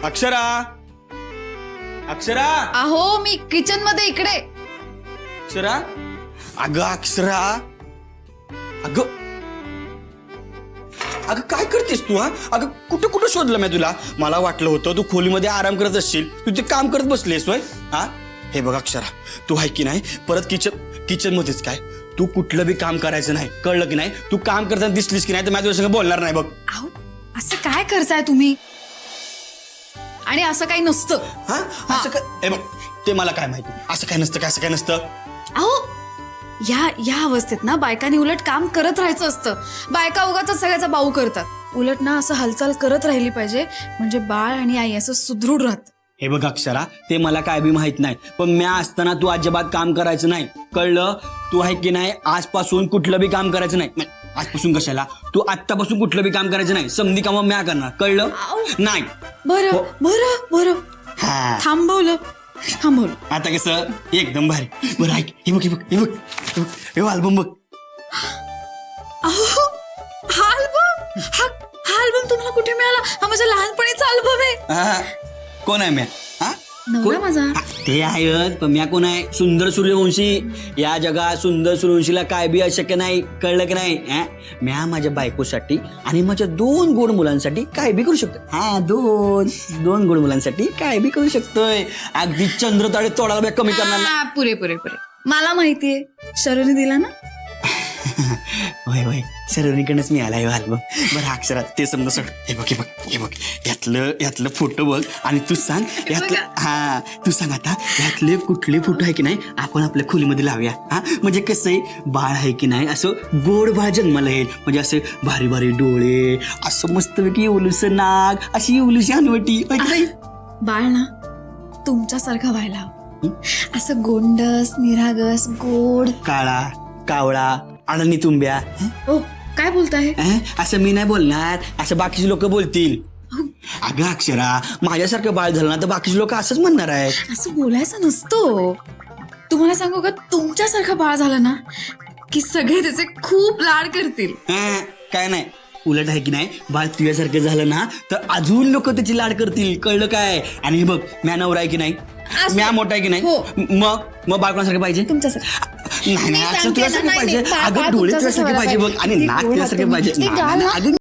अक्षरा, अक्षरा, अहो मी किचन मध्ये इकडे. अक्षरा, अगं अक्षरा, अगं अगं काय करतेस तू? हा अगं कुठं कुठं शोधलं मी तुला. मला वाटलं होतं तू खोलीमध्ये आराम करत असशील, तू ते काम करत बसलीस होय. हा हे बघ अक्षरा, तू आहे की नाही परत किचन मध्येच काय तू कुठलं बी काम करायचं नाही, कळलं की नाही. तू काम करताना दिसलीस की नाही तर माझ्या तुझ्या बोलणार नाही बघ. अहो असं काय करताय तुम्ही? आणि असं काही नसतं. हा असं काय? हे बघ ते मला काय माहिती, असं काय नसतं, काय असं काय नसतं. अहो या अवस्थेत ना बायकांनी उलट काम करत राहायचं असतं. बायका उगाच सगळ्याचा बाऊ करतात. उलट ना असं हालचाल करत राहिली पाहिजे, म्हणजे बाळ आणि आई असं सुदृढ राहत. हे बघ अक्षरा, ते मला काय बी माहित नाही, पण मी असताना तू अजिबात काम करायचं नाही, कळलं. तू आहे की नाही आजपासून कुठलं बी काम करायचं नाही. आजपासून कशाला, तू आत्तापासून कुठलं बी काम करायचं नाही. समधी कामं म्या करणार, कळलं. नाही बरं हो. बरं बरं हा थांबवलं. आता कसं एकदम भारी. बरं ऐक, हे बघ हे बघ हे बघ हे बघ, हे अल्बम बघ. अहो हा अल्बम तुम्हाला कुठे मिळाला? हा माझ्या लहानपणीचा अल्बम आहे. हा, कोण आहे म्या? हा नवरा माझा. ते आहेत, पण म्या कोण आहे? सुंदर सूर्यवंशी. या जगात सुंदर सूर्यवंशीला काय बी अशक्य नाही, कळलं की नाही. म्या माझ्या बायकोसाठी आणि माझ्या 2 गोड मुलांसाठी काय बी करू शकतो. हा दोन गोड मुलांसाठी काय बी करू शकतोय. अगदी चंद्रताळे तोडाला बी कमी करणार नाही. पुरे मला माहितीये, शरणने दिला ना. होय होय, सर्वनीकडनंच मी आलाय अल्बम. बरं अक्षरात ते समजा सोड. हे बघ हे बघ हे बघ, यातलं फोटो बघ आणि तू सांग तू सांग आता यातले कुठले फोटो आहे की नाही आपण आपल्या खोलीमध्ये लावूया. हा म्हणजे कसं आहे, बाळ आहे की नाही असं गोड बाळ जन्माला येईल, म्हणजे असं भारी भारी डोळे, असं मस्तपैकी उलूस नाक, अशी उलूशी हनवटी. बाळ ना तुमच्यासारखं व्हायला हवं. असं गोंडस निरागस गोड, काळा कावळा आणि तुंब्या. ओ काय बोलताय? असं मी नाही बोलणार, असं बाकीचे लोक बोलतील. अगं अक्षरा, माझ्यासारखं बाळ झालं ना तर बाकीचे लोक असंच म्हणणार आहे. असं बोलायचं नसतो. तुम्हाला सांगू का, तुमच्यासारखं बाळ झालं ना की सगळे त्याचे खूप लाड करतील. काय नाही, उलट आहे की नाही, बाळ तुझ्यासारखं झालं ना तर अजून लोक त्याची लाड करतील, कळलं काय. आणि हे बघ, म्या नवरा आहे की नाही, म्या मोठा आहे की नाही, मग बाळ कोणासारखं पाहिजे? तुमच्यासारखं नाही, असं तुझ्यासारखं पाहिजे. अगं डोळे तुझ्यासारखे पाहिजे बघ, आणि नाक तुझ्यासारखे पाहिजे.